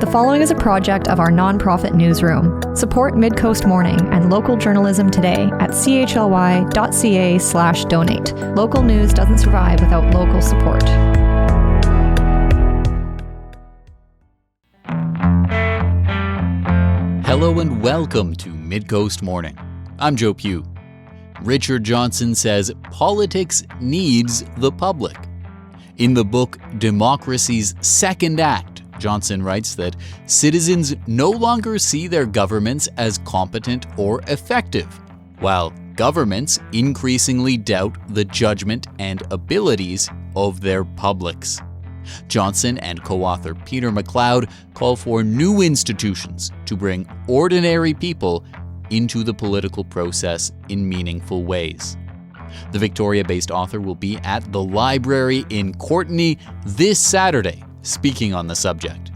The following is a project of our nonprofit newsroom. Support Midcoast Morning and local journalism today at chly.ca/donate. Local news doesn't survive without local support. Hello and welcome to Midcoast Morning. I'm Joe Pugh. Richard Johnson says politics needs the public. In the book Democracy's Second Act, Johnson writes that citizens no longer see their governments as competent or effective, while governments increasingly doubt the judgment and abilities of their publics. Johnson and co-author Peter MacLeod call for new institutions to bring ordinary people into the political process in meaningful ways. The Victoria-based author will be at the library in Courtenay this Saturday, speaking on the subject.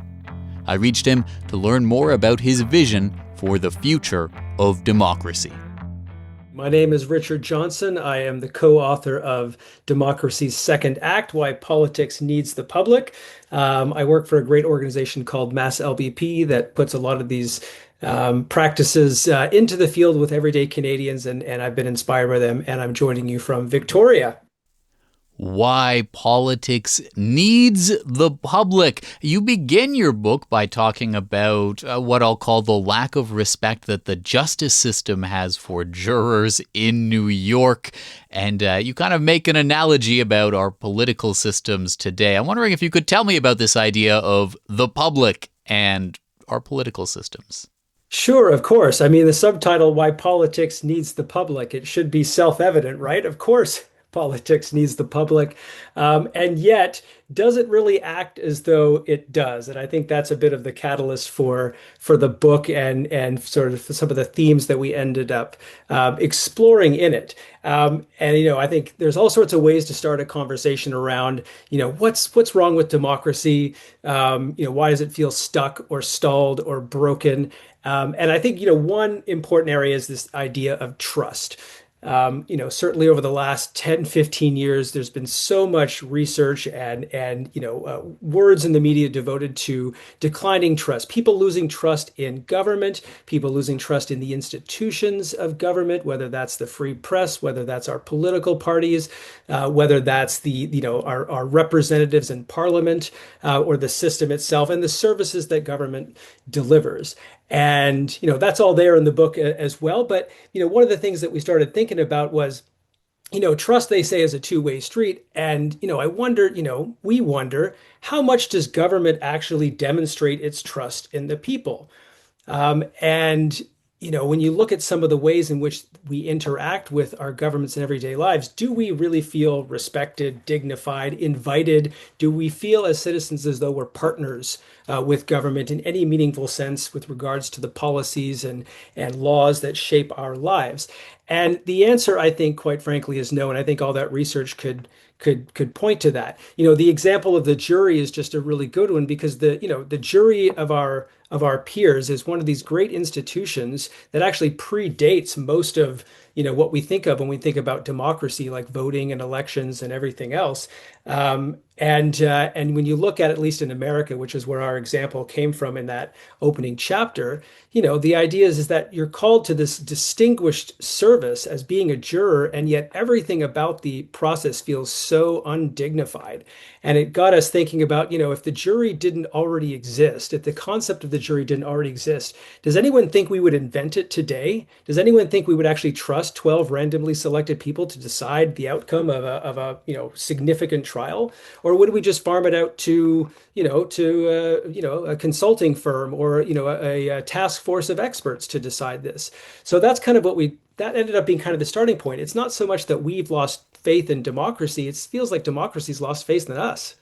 I reached him to learn more about his vision for the future of democracy. My name is Richard Johnson. I am the co-author of Democracy's Second Act, Why Politics Needs the Public. I work for a great organization called Mass LBP that puts a lot of these practices into the field with everyday Canadians, and I've been inspired by them, and I'm joining you from Victoria. Why Politics Needs the Public. You begin your book by talking about what I'll call the lack of respect that the justice system has for jurors in New York. And you kind of make an analogy about our political systems today. I'm wondering if you could tell me about this idea of the public and our political systems. Sure, of course. I mean, the subtitle, Why Politics Needs the Public, it should be self-evident, right? Of course, politics needs the public, and yet does it really act as though it does? And I think that's a bit of the catalyst for the book and sort of some of the themes that we ended up exploring in it. And I think there's all sorts of ways to start a conversation around what's wrong with democracy. Why does it feel stuck or stalled or broken? And I think one important area is this idea of trust. Certainly over the last 10, 15 years, there's been so much research and words in the media devoted to declining trust, people losing trust in government, people losing trust in the institutions of government, whether that's the free press, whether that's our political parties, whether that's our representatives in parliament, or the system itself and the services that government delivers. And, that's all there in the book as well. But, one of the things that we started thinking about was, trust, they say, is a two-way street. And, we wonder, how much does government actually demonstrate its trust in the people? When you look at some of the ways in which we interact with our governments in everyday lives, do we really feel respected, dignified, invited? Do we feel as citizens as though we're partners with government in any meaningful sense with regards to the policies and laws that shape our lives? And the answer, I think, quite frankly, is no. And I think all that research could point to that. The example of the jury is just a really good one, because the jury of our peers is one of these great institutions that actually predates most of what we think of when we think about democracy, like voting and elections and everything else. And when you look at least in America, which is where our example came from in that opening chapter, the idea is that you're called to this distinguished service as being a juror, and yet everything about the process feels so undignified. And it got us thinking about, if the jury didn't already exist, if the concept of the jury didn't already exist, does anyone think we would invent it today? Does anyone think we would actually trust 12 randomly selected people to decide the outcome of a significant trial? Or would we just farm it out to a consulting firm or a task force of experts to decide this? So that's kind of that ended up being kind of the starting point. It's not so much that we've lost faith in democracy. It feels like democracy's lost faith in us.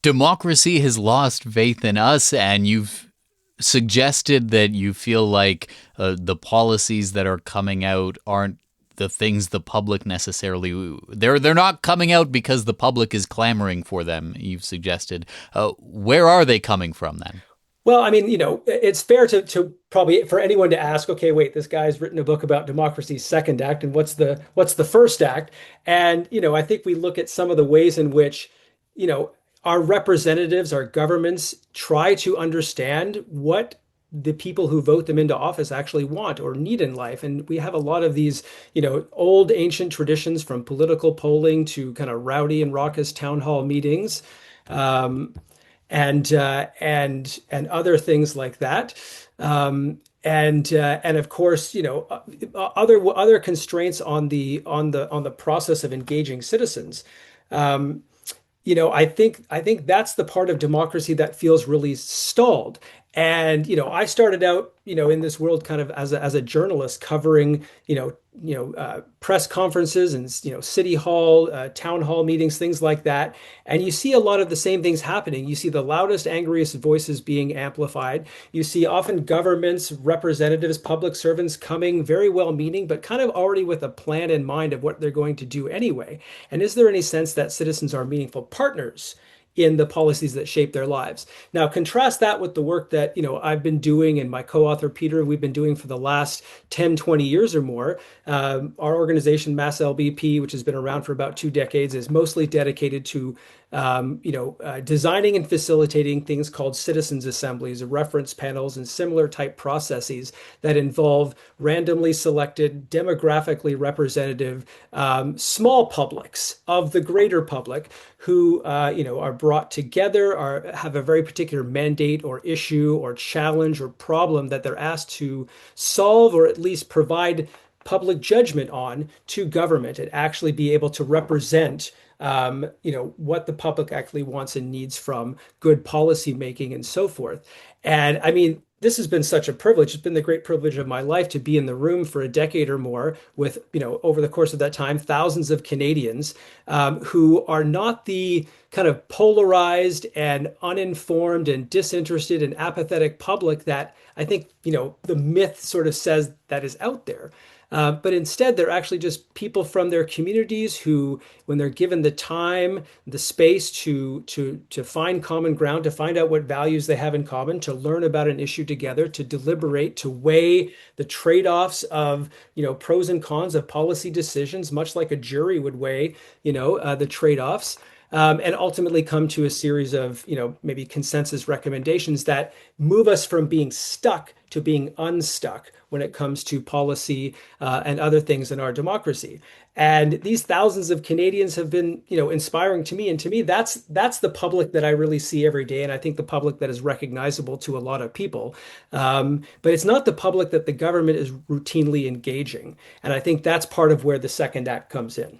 Democracy has lost faith in us, and you've suggested that you feel like the policies that are coming out aren't the things the public necessarily, they're not coming out because the public is clamoring for them, you've suggested. Where are they coming from then? Well, I mean, it's fair to probably for anyone to ask, okay, wait, this guy's written a book about democracy's second act, and what's the first act? And, I think we look at some of the ways in which, our representatives, our governments try to understand what the people who vote them into office actually want or need in life. And we have a lot of these, old ancient traditions from political polling to kind of rowdy and raucous town hall meetings. Um, and other things like that. And of course, other constraints on the process of engaging citizens. Um, I think that's the part of democracy that feels really stalled. And I started out, in this world kind of as a journalist covering, press conferences and city hall, town hall meetings, things like that. And you see a lot of the same things happening. You see the loudest, angriest voices being amplified. You see often governments, representatives, public servants coming very well meaning, but kind of already with a plan in mind of what they're going to do anyway. And is there any sense that citizens are meaningful partners in the policies that shape their lives? Now, contrast that with the work that, I've been doing and my co-author Peter, we've been doing for the last 10, 20 years or more. Our organization, Mass LBP, which has been around for about 2 decades, is mostly dedicated to designing and facilitating things called citizens assemblies, reference panels, and similar type processes that involve randomly selected, demographically representative, small publics of the greater public who are brought together, have a very particular mandate or issue or challenge or problem that they're asked to solve or at least provide public judgment on to government and actually be able to represent what the public actually wants and needs from good policy making and so forth. And I mean, this has been such a privilege. It's been the great privilege of my life to be in the room for a decade or more with, over the course of that time, thousands of Canadians who are not the kind of polarized and uninformed and disinterested and apathetic public that I think, the myth sort of says that is out there. But instead, they're actually just people from their communities who, when they're given the time, the space to find common ground, to find out what values they have in common, to learn about an issue together, to deliberate, to weigh the trade-offs of, pros and cons of policy decisions, much like a jury would weigh, the trade-offs. And ultimately come to a series of, maybe consensus recommendations that move us from being stuck to being unstuck when it comes to policy and other things in our democracy. And these thousands of Canadians have been, inspiring to me. And to me, that's the public that I really see every day. And I think the public that is recognizable to a lot of people. But it's not the public that the government is routinely engaging. And I think that's part of where the second act comes in.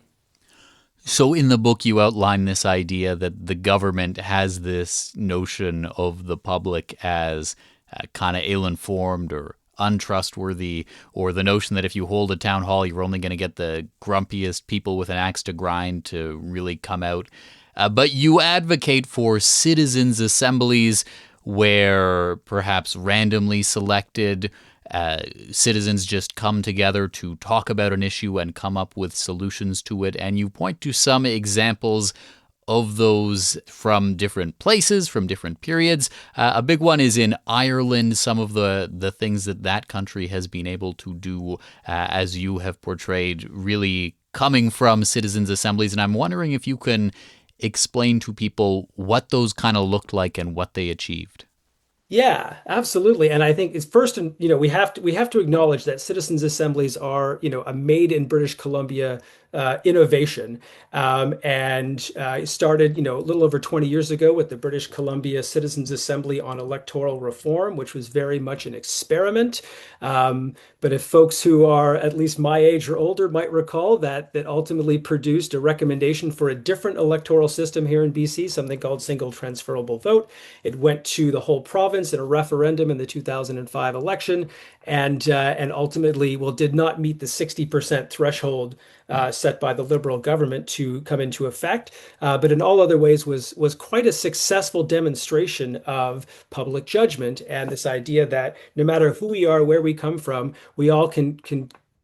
So in the book, you outline this idea that the government has this notion of the public as kind of ill-informed or untrustworthy, or the notion that if you hold a town hall, you're only going to get the grumpiest people with an axe to grind to really come out. But you advocate for citizens' assemblies where perhaps randomly selected citizens just come together to talk about an issue and come up with solutions to it. And you point to some examples of those from different places, from different periods. A big one is in Ireland, some of the things that country has been able to do, as you have portrayed, really coming from citizens' assemblies. And I'm wondering if you can explain to people what those kind of looked like and what they achieved. Yeah, absolutely. And I think it's first, and we have to acknowledge that citizens' assemblies are, a made in British Columbia innovation, and it started, a little over 20 years ago with the British Columbia Citizens Assembly on electoral reform, which was very much an experiment. But if folks who are at least my age or older might recall that ultimately produced a recommendation for a different electoral system here in BC, something called single transferable vote. It went to the whole province in a referendum in the 2005 election, and ultimately, did not meet the 60% threshold set by the Liberal government to come into effect, but in all other ways was quite a successful demonstration of public judgment and this idea that no matter who we are, where we come from, we all can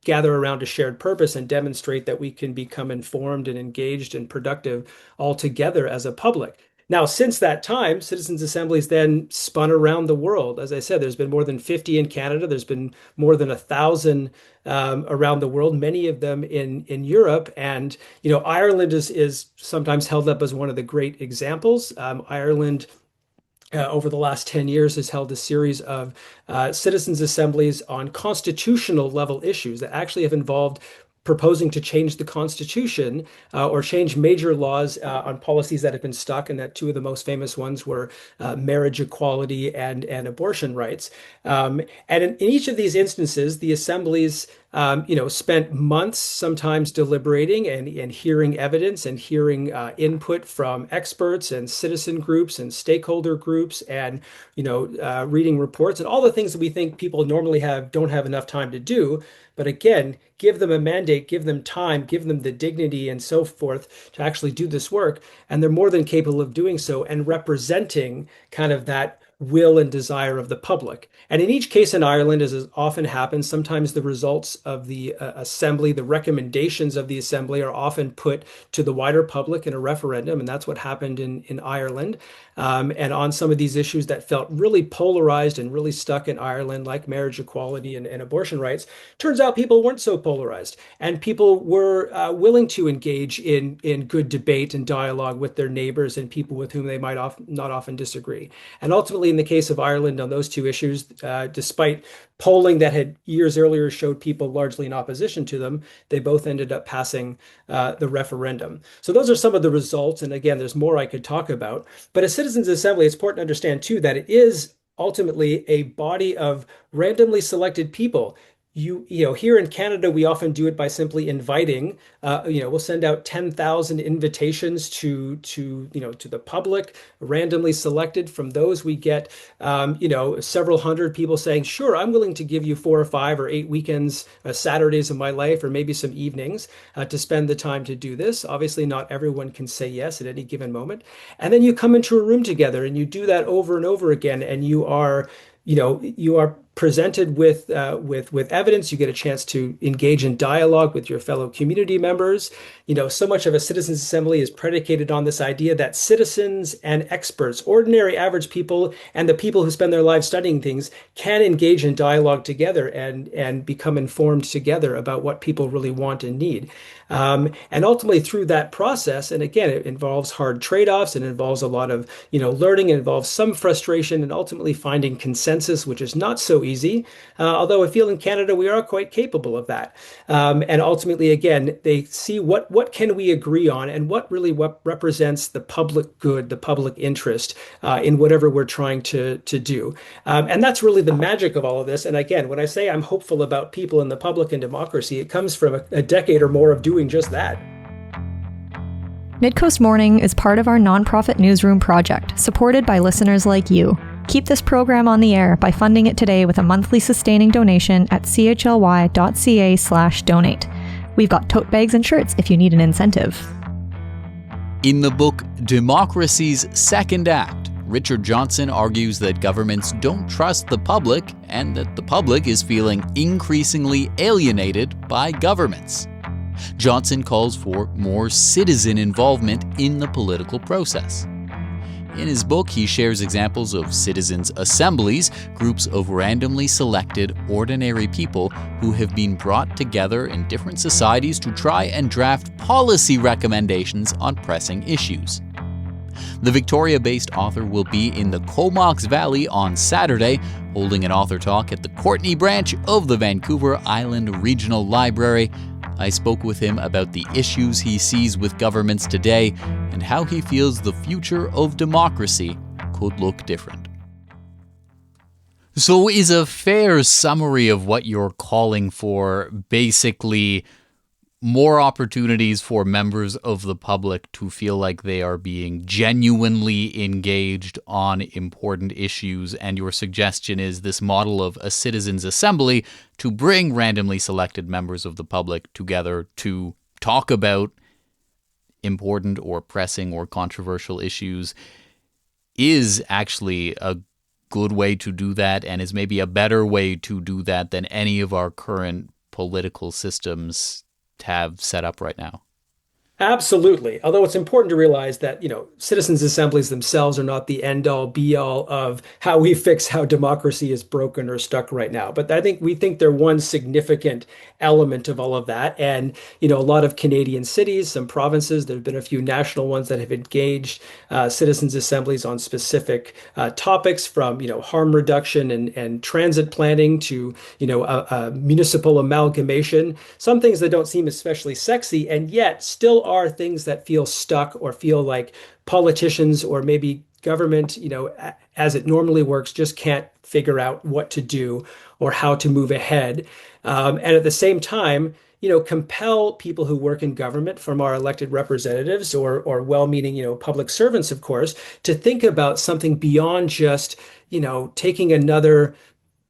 gather around a shared purpose and demonstrate that we can become informed and engaged and productive all together as a public. Now, since that time, citizens' assemblies then spun around the world. As I said, there's been more than 50 in Canada. There's been more than 1,000 around the world, many of them in Europe. And, Ireland is sometimes held up as one of the great examples. Ireland over the last 10 years has held a series of citizens' assemblies on constitutional level issues that actually have involved proposing to change the Constitution or change major laws on policies that have been stuck, and that two of the most famous ones were marriage equality and abortion rights. And in each of these instances, the assemblies spent months sometimes deliberating and hearing evidence and hearing input from experts and citizen groups and stakeholder groups and, reading reports and all the things that we think people normally don't have enough time to do. But again, give them a mandate, give them time, give them the dignity and so forth to actually do this work. And they're more than capable of doing so and representing kind of that will and desire of the public. And in each case in Ireland, as often happens, sometimes the results of the assembly, the recommendations of the assembly are often put to the wider public in a referendum. And that's what happened in Ireland. And on some of these issues that felt really polarized and really stuck in Ireland, like marriage equality and abortion rights, turns out people weren't so polarized. And people were willing to engage in good debate and dialogue with their neighbors and people with whom they might not often disagree. And ultimately, in the case of Ireland on those two issues, despite polling that had years earlier showed people largely in opposition to them, they both ended up passing the referendum. So those are some of the results. And again, there's more I could talk about. But a citizens' assembly, it's important to understand too that it is ultimately a body of randomly selected people. Here in Canada, we often do it by simply inviting. We'll send out 10,000 invitations to the public, randomly selected. From those, we get several hundred people saying, "Sure, I'm willing to give you 4 or 5 or 8 weekends, Saturdays of my life, or maybe some evenings to spend the time to do this." Obviously, not everyone can say yes at any given moment. And then you come into a room together, and you do that over and over again, and you are presented with evidence. You get a chance to engage in dialogue with your fellow community members. So much of a citizens' assembly is predicated on this idea that citizens and experts, ordinary average people, and the people who spend their lives studying things can engage in dialogue together and become informed together about what people really want and need. And ultimately through that process, and again, it involves hard trade-offs, and involves a lot of, learning, it involves some frustration, and ultimately finding consensus, which is not so easy. Although I feel in Canada, we are quite capable of that. And ultimately, again, they see what can we agree on and what represents the public good, the public interest in whatever we're trying to do. And that's really the magic of all of this. And again, when I say I'm hopeful about people in the public and democracy, it comes from a decade or more of doing just that. Midcoast Morning is part of our nonprofit newsroom project, supported by listeners like you. Keep this program on the air by funding it today with a monthly sustaining donation at chly.ca/donate. We've got tote bags and shirts if you need an incentive. In the book Democracy's Second Act, Richard Johnson argues that governments don't trust the public and that the public is feeling increasingly alienated by governments. Johnson calls for more citizen involvement in the political process. In his book, he shares examples of citizens' assemblies, groups of randomly selected, ordinary people who have been brought together in different societies to try and draft policy recommendations on pressing issues. The Victoria-based author will be in the Comox Valley on Saturday, holding an author talk at the Courtenay branch of the Vancouver Island Regional Library. I spoke with him about the issues he sees with governments today and how he feels the future of democracy could look different. So is a fair summary of what you're calling for basically more opportunities for members of the public to feel like they are being genuinely engaged on important issues, and your suggestion is this model of a citizens' assembly to bring randomly selected members of the public together to talk about important or pressing or controversial issues is actually a good way to do that, and is maybe a better way to do that than any of our current political systems have set up right now. Absolutely. Although it's important to realize that, citizens' assemblies themselves are not the end all be all of how we fix how democracy is broken or stuck right now. But I think we think they're one significant element of all of that. And, a lot of Canadian cities, some provinces, there have been a few national ones that have engaged citizens' assemblies on specific topics from, harm reduction and transit planning to, a municipal amalgamation. Some things that don't seem especially sexy and yet still are things that feel stuck or feel like politicians or maybe government, as it normally works, just can't figure out what to do or how to move ahead. And at the same time, compel people who work in government from our elected representatives or well-meaning, public servants, of course, to think about something beyond just, taking another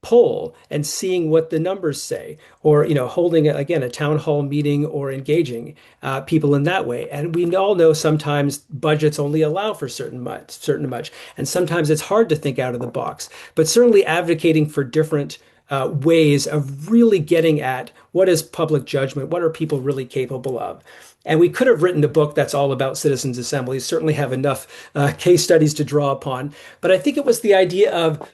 poll and seeing what the numbers say, or holding again a town hall meeting or engaging people in that way. And we all know sometimes budgets only allow for certain much, and sometimes it's hard to think out of the box. But certainly advocating for different ways of really getting at what is public judgment, what are people really capable of. And we could have written a book that's all about citizens' assemblies, certainly have enough case studies to draw upon. But I think it was the idea of,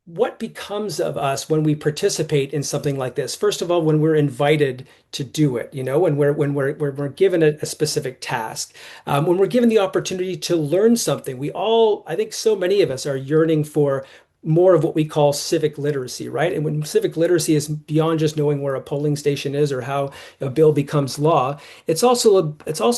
what becomes of us when we participate in something like this? First of all, when we're invited to do it, when we're given a specific task, when we're given the opportunity to learn something. I think so many of us are yearning for more of what we call civic literacy, right? And when civic literacy is beyond just knowing where a polling station is or how a bill becomes law, it's also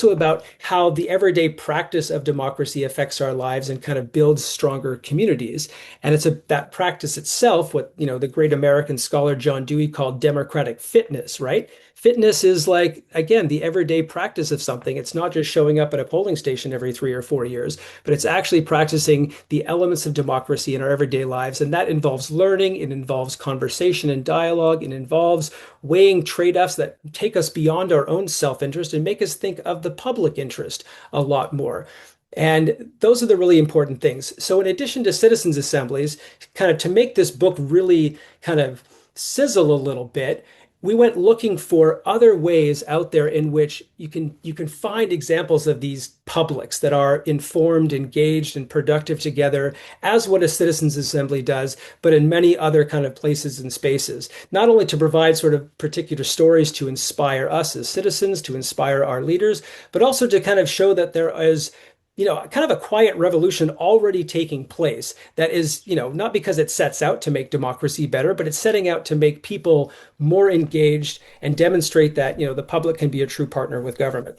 about how the everyday practice of democracy affects our lives and kind of builds stronger communities. And it's that practice itself, what the great American scholar John Dewey called democratic fitness, right? Fitness is like, again, the everyday practice of something. It's not just showing up at a polling station every 3 or 4 years, but it's actually practicing the elements of democracy in our everyday lives. And that involves learning, it involves conversation and dialogue, it involves weighing trade-offs that take us beyond our own self-interest and make us think of the public interest a lot more. And those are the really important things. So in addition to citizens' assemblies, kind of to make this book really kind of sizzle a little bit, we went looking for other ways out there in which you can find examples of these publics that are informed, engaged, and productive together, as what a citizens assembly does, but in many other kind of places and spaces. Not only to provide sort of particular stories to inspire us as citizens, to inspire our leaders, but also to kind of show that there is kind of a quiet revolution already taking place that is, not because it sets out to make democracy better, but it's setting out to make people more engaged and demonstrate that, the public can be a true partner with government.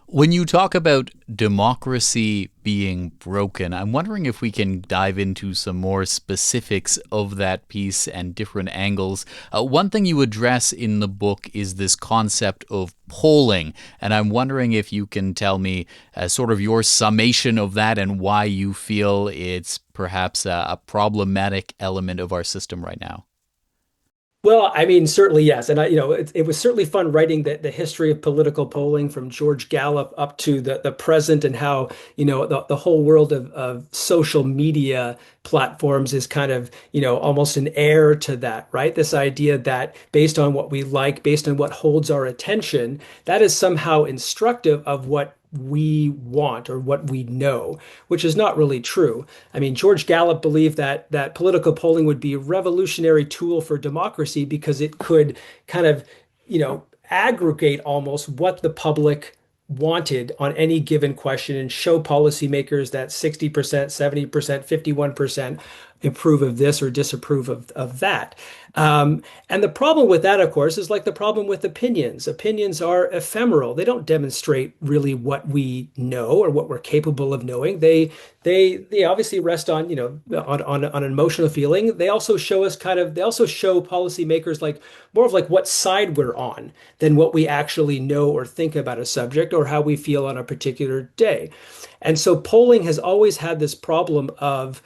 When you talk about democracy being broken, I'm wondering if we can dive into some more specifics of that piece and different angles. One thing you address in the book is this concept of polling, and I'm wondering if you can tell me sort of your summation of that and why you feel it's perhaps a problematic element of our system right now. Well, I mean, certainly yes, and it was certainly fun writing the history of political polling from George Gallup up to the present, and how the whole world of social media platforms is kind of almost an heir to that, right? This idea that based on what we like, based on what holds our attention, that is somehow instructive of what we want or what we know, which is not really true. I mean, George Gallup believed that political polling would be a revolutionary tool for democracy because it could kind of, aggregate almost what the public wanted on any given question and show policymakers that 60%, 70%, 51% approve of this or disapprove of that. And the problem with that, of course, is like the problem with opinions. Opinions are ephemeral. They don't demonstrate really what we know or what we're capable of knowing. They obviously rest on, on an emotional feeling. They also show policymakers like more of like what side we're on than what we actually know or think about a subject or how we feel on a particular day. And so polling has always had this problem of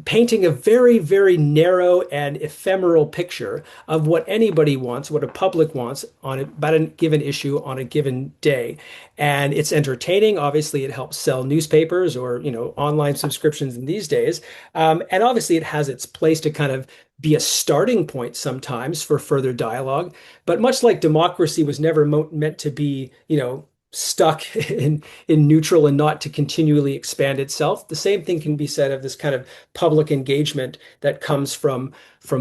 painting a very, very narrow and ephemeral picture of what anybody wants, what a public wants about a given issue on a given day. And it's entertaining. Obviously, it helps sell newspapers or, online subscriptions in these days. And obviously, it has its place to kind of be a starting point sometimes for further dialogue. But much like democracy was never meant to be, stuck in neutral and not to continually expand itself. The same thing can be said of this kind of public engagement that comes from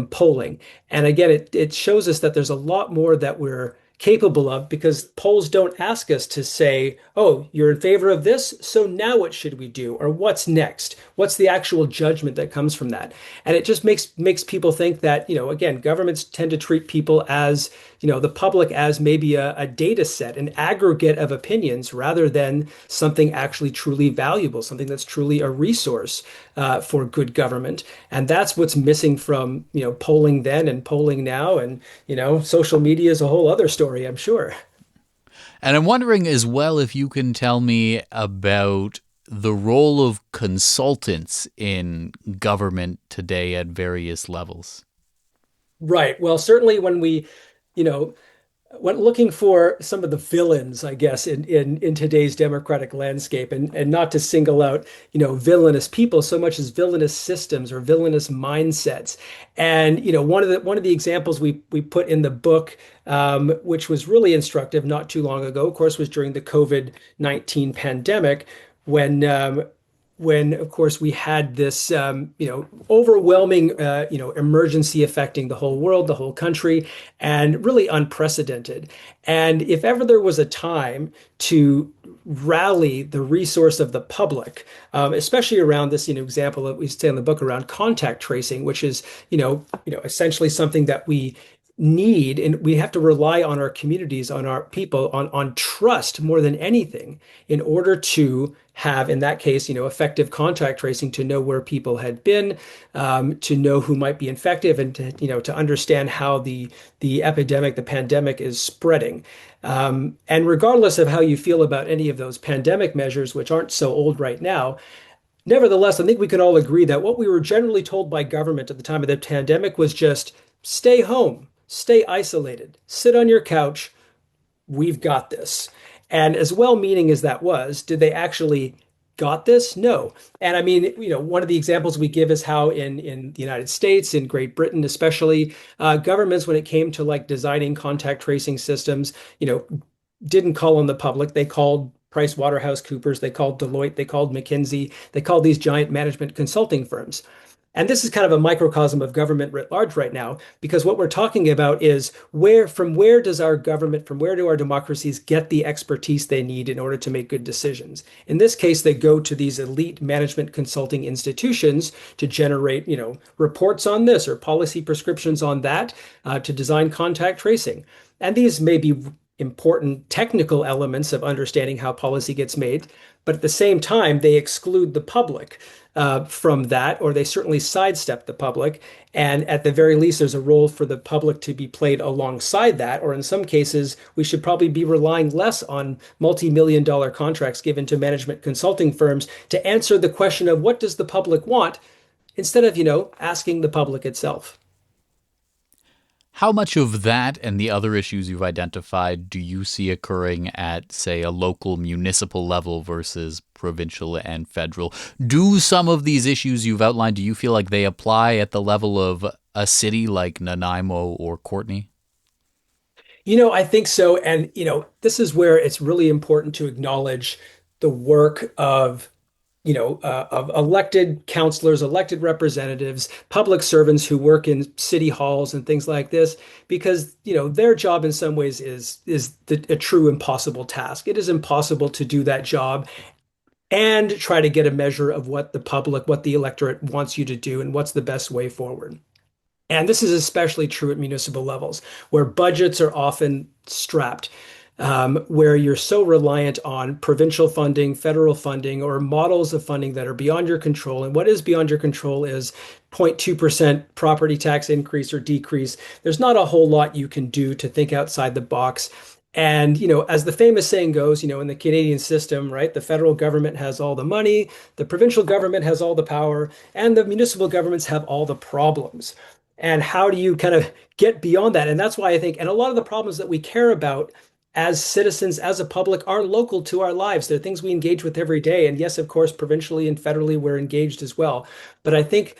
polling. And again, it shows us that there's a lot more that we're capable of because polls don't ask us to say, oh, you're in favor of this, so now what should we do? Or what's next? What's the actual judgment that comes from that? And it just makes people think that, again, governments tend to treat people as, the public as maybe a data set, an aggregate of opinions rather than something actually truly valuable, something that's truly a resource for good government. And that's what's missing from, polling then and polling now. And, social media is a whole other story, I'm sure. And I'm wondering as well if you can tell me about the role of consultants in government today at various levels. Right. Well, certainly you know, when looking for some of the villains, I guess, in today's democratic landscape, and not to single out, villainous people so much as villainous systems or villainous mindsets. And, one of the examples we put in the book, which was really instructive not too long ago, of course, was during the COVID-19 pandemic, when of course we had this overwhelming emergency affecting the whole world, the whole country, and really unprecedented. And if ever there was a time to rally the resource of the public, especially around this example that we say in the book around contact tracing, which is essentially something that we need, and we have to rely on our communities, on our people, on trust more than anything in order to have, in that case, effective contact tracing, to know where people had been, to know who might be infected, and to understand how the epidemic, the pandemic, is spreading. And regardless of how you feel about any of those pandemic measures, which aren't so old right now, nevertheless, I think we can all agree that what we were generally told by government at the time of the pandemic was just stay home, stay isolated, sit on your couch. We've got this. And as well-meaning as that was, did they actually got this? No. And I mean, one of the examples we give is how in the United States, in Great Britain especially, governments, when it came to like designing contact tracing systems, didn't call on the public. They called PricewaterhouseCoopers, they called Deloitte, they called McKinsey, they called these giant management consulting firms. And this is kind of a microcosm of government writ large right now, because what we're talking about is from where does our government, from where do our democracies get the expertise they need in order to make good decisions? In this case, they go to these elite management consulting institutions to generate, reports on this or policy prescriptions on that, to design contact tracing. And these may be important technical elements of understanding how policy gets made, but at the same time, they exclude the public from that, or they certainly sidestep the public. And at the very least, there's a role for the public to be played alongside that, or in some cases, we should probably be relying less on multi-million-dollar contracts given to management consulting firms to answer the question of what does the public want, instead of, asking the public itself. How much of that and the other issues you've identified do you see occurring at, say, a local municipal level versus provincial and federal? Do some of these issues you've outlined, do you feel like they apply at the level of a city like Nanaimo or Courtenay? I think so. And, this is where it's really important to acknowledge the work of elected councilors, elected representatives, public servants who work in city halls and things like this, because, their job in some ways is a true impossible task. It is impossible to do that job and try to get a measure of what the public, what the electorate wants you to do and what's the best way forward. And this is especially true at municipal levels, where budgets are often strapped, where you're so reliant on provincial funding, federal funding, or models of funding that are beyond your control. And what is beyond your control is 0.2% property tax increase or decrease. There's not a whole lot you can do to think outside the box And, as the famous saying goes, in the Canadian system, right, the federal government has all the money, the provincial government has all the power, and the municipal governments have all the problems. And how do you kind of get beyond that? And that's why I think, and a lot of the problems that we care about as citizens, as a public, are local to our lives. They're things we engage with every day. And yes, of course, provincially and federally, we're engaged as well. But I think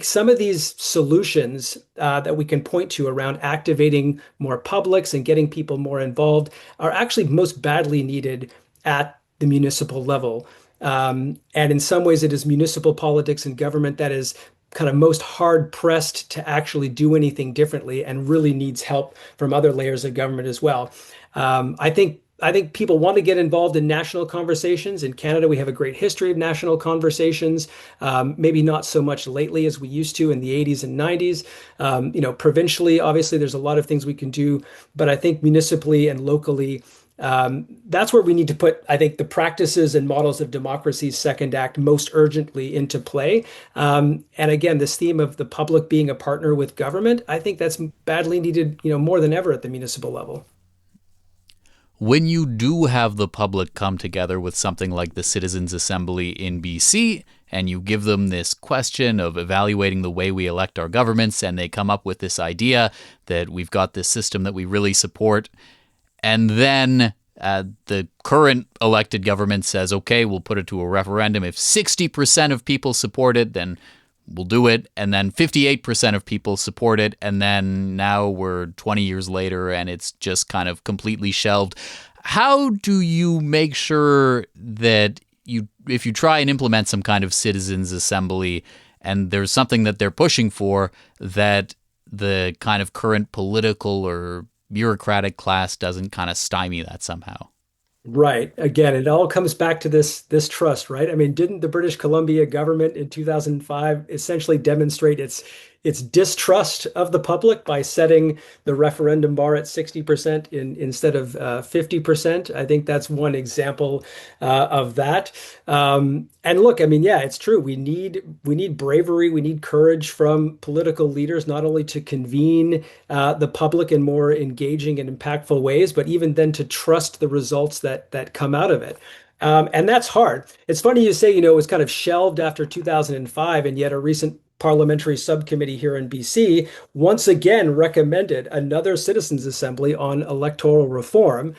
some of these solutions that we can point to around activating more publics and getting people more involved are actually most badly needed at the municipal level. And in some ways, it is municipal politics and government that is kind of most hard pressed to actually do anything differently and really needs help from other layers of government as well. I think people want to get involved in national conversations. In Canada, we have a great history of national conversations, maybe not so much lately as we used to in the 80s and 90s. Provincially, obviously, there's a lot of things we can do, but I think municipally and locally, that's where we need to put, I think, the practices and models of democracy's second act most urgently into play. And again, this theme of the public being a partner with government, I think that's badly needed, more than ever at the municipal level. When you do have the public come together with something like the Citizens Assembly in BC, and you give them this question of evaluating the way we elect our governments, and they come up with this idea that we've got this system that we really support, and then the current elected government says, okay, we'll put it to a referendum. If 60% of people support it, then we'll do it. And then 58% of people support it. And then now we're 20 years later and it's just kind of completely shelved. How do you make sure that if you try and implement some kind of citizens assembly and there's something that they're pushing for, that the kind of current political or bureaucratic class doesn't kind of stymie that somehow? Right. Again, it all comes back to this trust, right? I mean, didn't the British Columbia government in 2005 essentially demonstrate its distrust of the public by setting the referendum bar at 60% instead of 50%? I think that's one example of that. And look, I mean, yeah, it's true. We need bravery, we need courage from political leaders, not only to convene the public in more engaging and impactful ways, but even then to trust the results that come out of it. And that's hard. It's funny you say, it was kind of shelved after 2005, and yet a recent parliamentary subcommittee here in BC once again recommended another citizens assembly on electoral reform,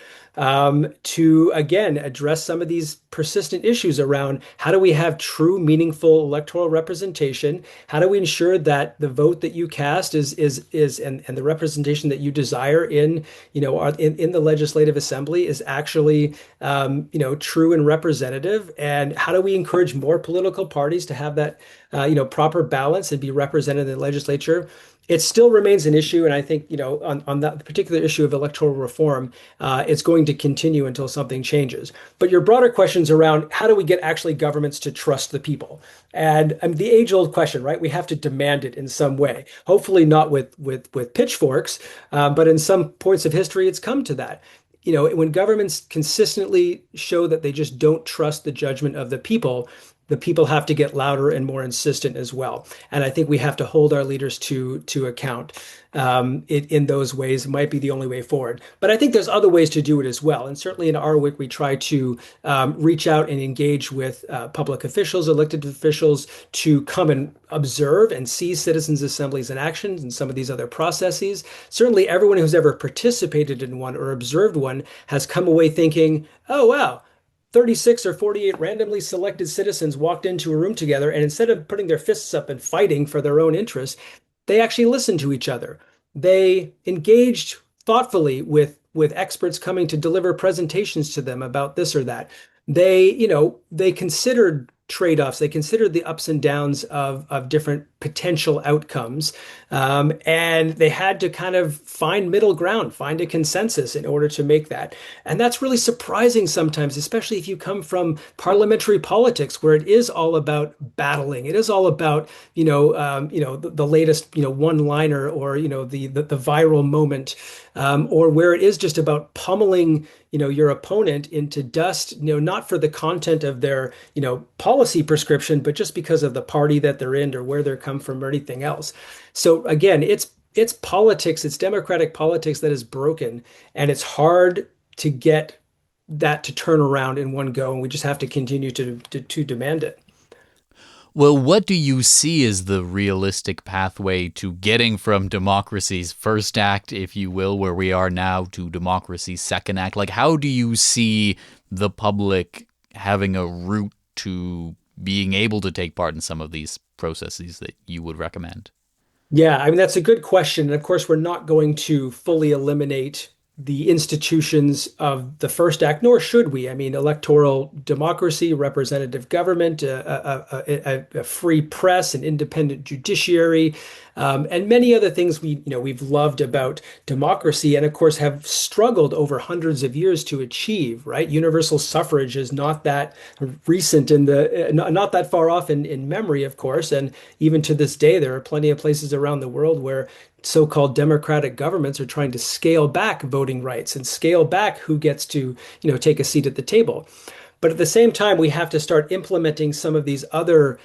to again address some of these persistent issues around how do we have true, meaningful electoral representation? How do we ensure that the vote that you cast is and the representation that you desire in in the legislative assembly is actually true and representative? And how do we encourage more political parties to have that proper balance and be represented in the legislature? It still remains an issue, and I think on that particular issue of electoral reform, it's going to continue until something changes. But your broader questions around how do we get actually governments to trust the people, and the age-old question, right? We have to demand it in some way. Hopefully not with pitchforks, but in some points of history, it's come to that. When governments consistently show that they just don't trust the judgment of the people have to get louder and more insistent as well. And I think we have to hold our leaders to account in those ways. It might be the only way forward. But I think there's other ways to do it as well. And certainly in our work, we try to reach out and engage with public officials, elected officials, to come and observe and see citizens' assemblies in action and some of these other processes. Certainly everyone who's ever participated in one or observed one has come away thinking, oh, wow, 36 or 48 randomly selected citizens walked into a room together, and instead of putting their fists up and fighting for their own interests, they actually listened to each other. They engaged thoughtfully with experts coming to deliver presentations to them about this or that. They considered trade-offs. They considered the ups and downs of different potential outcomes. And they had to kind of find middle ground, find a consensus in order to make that. And that's really surprising sometimes, especially if you come from parliamentary politics, where it is all about battling. It is all about, the latest, one-liner, or, the viral moment, or where it is just about pummeling your opponent into dust, not for the content of their, policy prescription, but just because of the party that they're in or where they're come from or anything else. So again, it's it's politics, it's democratic politics that is broken, and it's hard to get that to turn around in one go, and we just have to continue to demand it. Well, what do you see as the realistic pathway to getting from democracy's first act, if you will, where we are now, to democracy's second act? Like, how do you see the public having a route to being able to take part in some of these processes that you would recommend? Yeah, I mean, that's a good question. And of course, we're not going to fully eliminate the institutions of the First Act, nor should we. I mean, electoral democracy, representative government, a free press, an independent judiciary, and many other things we've loved about democracy, and of course have struggled over hundreds of years to achieve. Right, universal suffrage is not that recent not that far off in memory, of course, and even to this day, there are plenty of places around the world where so-called democratic governments are trying to scale back voting rights and scale back who gets to, take a seat at the table. But at the same time, we have to start implementing some of these other,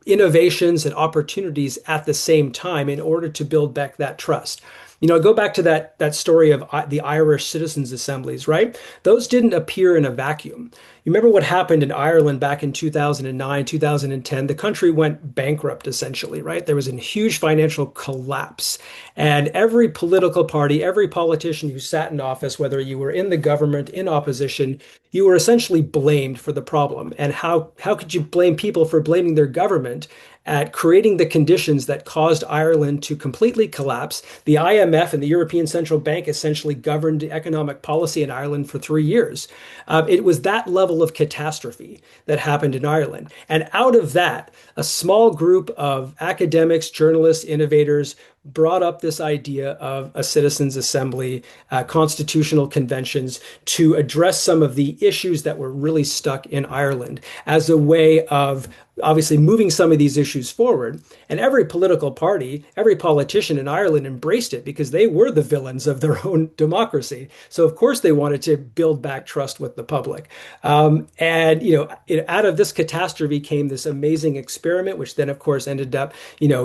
innovations and opportunities at the same time in order to build back that trust. I go back to that story of the Irish citizens' assemblies, right? Those didn't appear in a vacuum. You remember what happened in Ireland back in 2009, 2010? The country went bankrupt essentially, right? There was a huge financial collapse. And every political party, every politician who sat in office, whether you were in the government, in opposition, you were essentially blamed for the problem. And how could you blame people for blaming their government at creating the conditions that caused Ireland to completely collapse? The IMF and the European Central Bank essentially governed economic policy in Ireland for 3 years. It was that level of catastrophe that happened in Ireland. And out of that, a small group of academics, journalists, innovators brought up this idea of a citizens' assembly, constitutional conventions to address some of the issues that were really stuck in Ireland as a way of obviously moving some of these issues forward. And every political party, every politician in Ireland embraced it because they were the villains of their own democracy. So of course they wanted to build back trust with the public. Out of this catastrophe came this amazing experiment, which then of course ended up,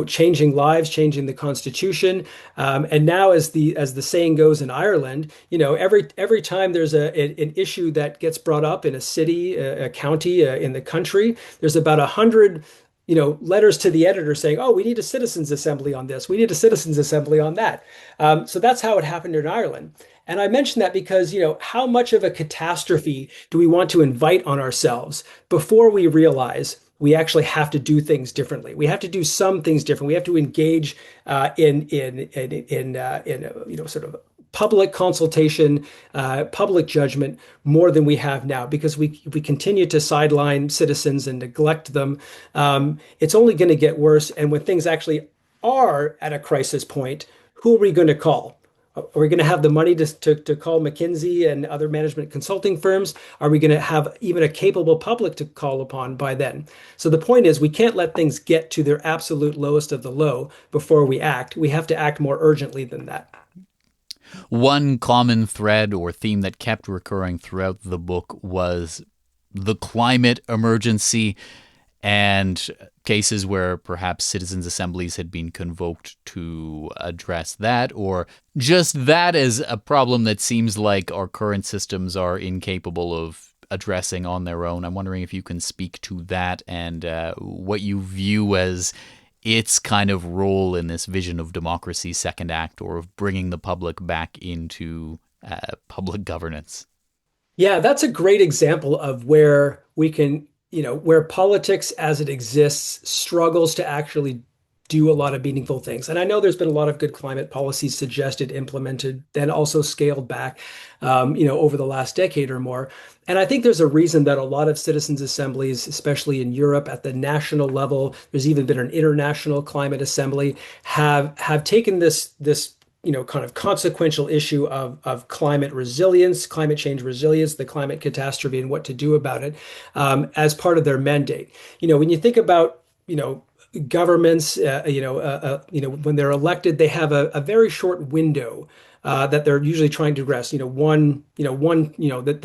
changing lives, changing the constitution. And now, as the saying goes in Ireland, every time there's an issue that gets brought up in a city, a county, in the country, there's about 100 letters to the editor saying, oh, we need a citizens assembly on this. We need a citizens assembly on that. So that's how it happened in Ireland. And I mention that because, how much of a catastrophe do we want to invite on ourselves before we realize we actually have to do things differently? We have to do some things different. We have to engage in sort of public consultation, public judgment more than we have now, because we continue to sideline citizens and neglect them. It's only going to get worse. And when things actually are at a crisis point, who are we going to call? Are we going to have the money to call McKinsey and other management consulting firms? Are we going to have even a capable public to call upon by then? So the point is, we can't let things get to their absolute lowest of the low before we act. We have to act more urgently than that. One common thread or theme that kept recurring throughout the book was the climate emergency and cases where perhaps citizens' assemblies had been convoked to address that, or just that as a problem that seems like our current systems are incapable of addressing on their own. I'm wondering if you can speak to that and what you view as its kind of role in this vision of democracy's second act, or of bringing the public back into public governance. Yeah, that's a great example of where we can, where politics as it exists struggles to actually do a lot of meaningful things. And I know there's been a lot of good climate policies suggested, implemented, then also scaled back, over the last decade or more. And I think there's a reason that a lot of citizens' assemblies, especially in Europe at the national level, there's even been an international climate assembly, have taken this kind of consequential issue of climate resilience, climate change resilience, the climate catastrophe, and what to do about it, as part of their mandate. When you think about, governments, when they're elected, they have a very short window that they're usually trying to address. The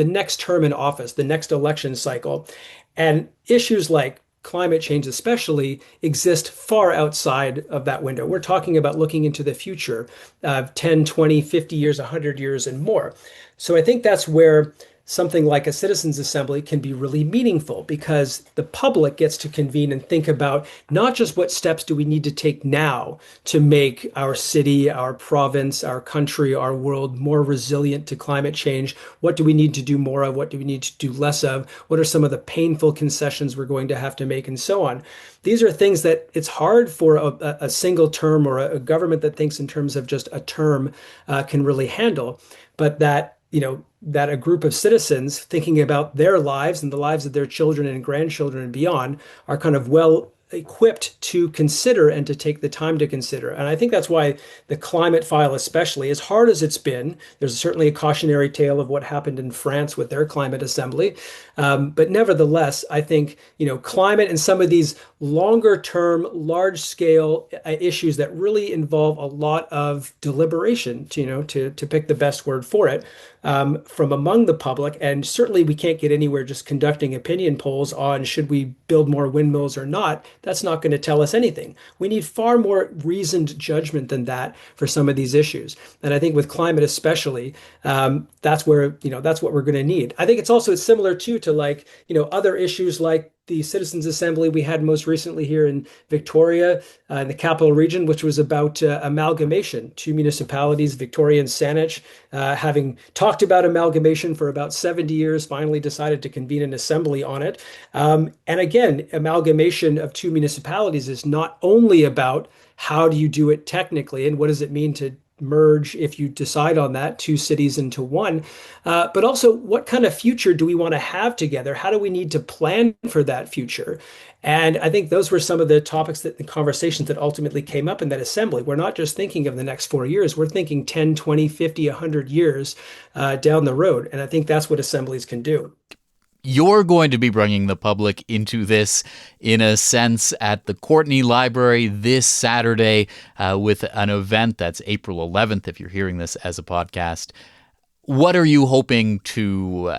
next term in office, the next election cycle, and issues like climate change especially, exist far outside of that window. We're talking about looking into the future, 10, 20, 50 years, 100 years and more. So I think that's where something like a citizens' assembly can be really meaningful, because the public gets to convene and think about not just what steps do we need to take now to make our city, our province, our country, our world more resilient to climate change. What do we need to do more of? What do we need to do less of? What are some of the painful concessions we're going to have to make, and so on? These are things that it's hard for a single term or a government that thinks in terms of just a term can really handle, but that a group of citizens thinking about their lives and the lives of their children and grandchildren and beyond are kind of well equipped to consider and to take the time to consider. And I think that's why the climate file, especially, as hard as it's been, there's certainly a cautionary tale of what happened in France with their climate assembly. But nevertheless, I think, climate and some of these longer term, large scale issues that really involve a lot of deliberation, to pick the best word for it, from among the public. And certainly we can't get anywhere just conducting opinion polls on should we build more windmills or not. That's not going to tell us anything. We need far more reasoned judgment than that for some of these issues. And I think with climate especially, that's where, that's what we're going to need. I think it's similar too to other issues like the Citizens Assembly we had most recently here in Victoria, in the Capital Region, which was about amalgamation. Two municipalities, Victoria and Saanich, having talked about amalgamation for about 70 years, finally decided to convene an assembly on it. And again, amalgamation of two municipalities is not only about how do you do it technically and what does it mean to merge, if you decide on that, two cities into one, but also what kind of future do we want to have together? How do we need to plan for that future? And I think those were some of the topics the conversations that ultimately came up in that assembly. We're not just thinking of the next 4 years, we're thinking 10, 20, 50, 100 years down the road. And I think that's what assemblies can do. You're going to be bringing the public into this, in a sense, at the Courtenay Library this Saturday with an event that's April 11th, if you're hearing this as a podcast. What are you hoping to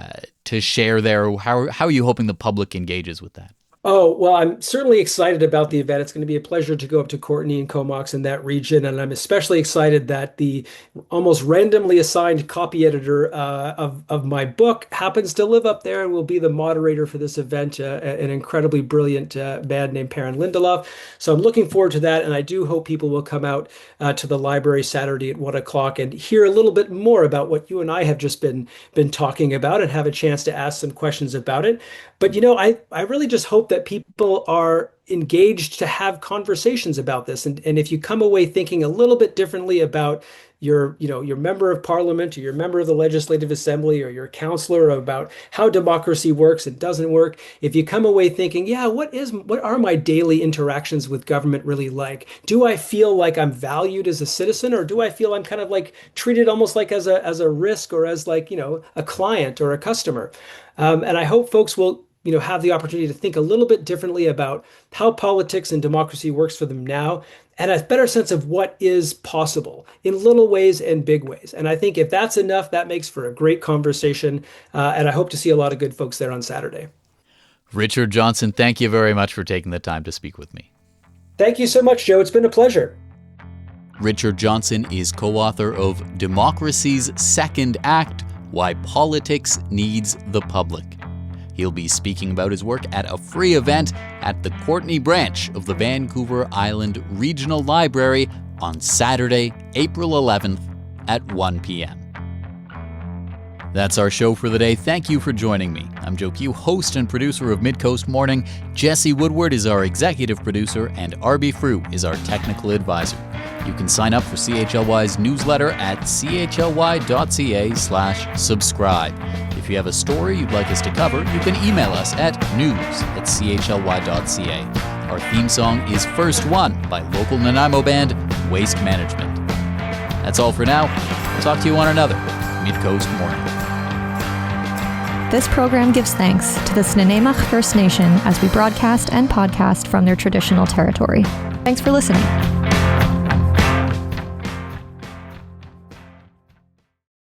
share there? How are you hoping the public engages with that? Oh, well, I'm certainly excited about the event. It's going to be a pleasure to go up to Courtenay and Comox in that region. And I'm especially excited that the almost randomly assigned copy editor of my book happens to live up there and will be the moderator for this event, an incredibly brilliant man named Perrin Lindelof. So I'm looking forward to that. And I do hope people will come out to the library Saturday at 1 o'clock and hear a little bit more about what you and I have just been talking about and have a chance to ask some questions about it. But, I really just hope that people are engaged to have conversations about this. And if you come away thinking a little bit differently about your member of parliament or your member of the legislative assembly or your counselor about how democracy works and doesn't work, if you come away thinking, what are my daily interactions with government really like? Do I feel like I'm valued as a citizen, or do I feel I'm kind of like treated almost like as a risk or as a client or a customer? And I hope folks will have the opportunity to think a little bit differently about how politics and democracy works for them now, and a better sense of what is possible in little ways and big ways. And I think if that's enough, that makes for a great conversation. And I hope to see a lot of good folks there on Saturday. Richard Johnson, thank you very much for taking the time to speak with me. Thank you so much, Joe. It's been a pleasure. Richard Johnson is co-author of Democracy's Second Act, Why Politics Needs the Public. He'll be speaking about his work at a free event at the Courtenay branch of the Vancouver Island Regional Library on Saturday, April 11th at 1 p.m. That's our show for the day. Thank you for joining me. I'm Joe Pugh, host and producer of Midcoast Morning. Jesse Woodward is our executive producer, and Arby Frew is our technical advisor. You can sign up for CHLY's newsletter at chly.ca/subscribe. If you have a story you'd like us to cover, you can email us at news@chly.ca. Our theme song is First One by local Nanaimo band Waste Management. That's all for now. We'll talk to you on another Midcoast Morning. This program gives thanks to the Snuneymuxw First Nation as we broadcast and podcast from their traditional territory. Thanks for listening.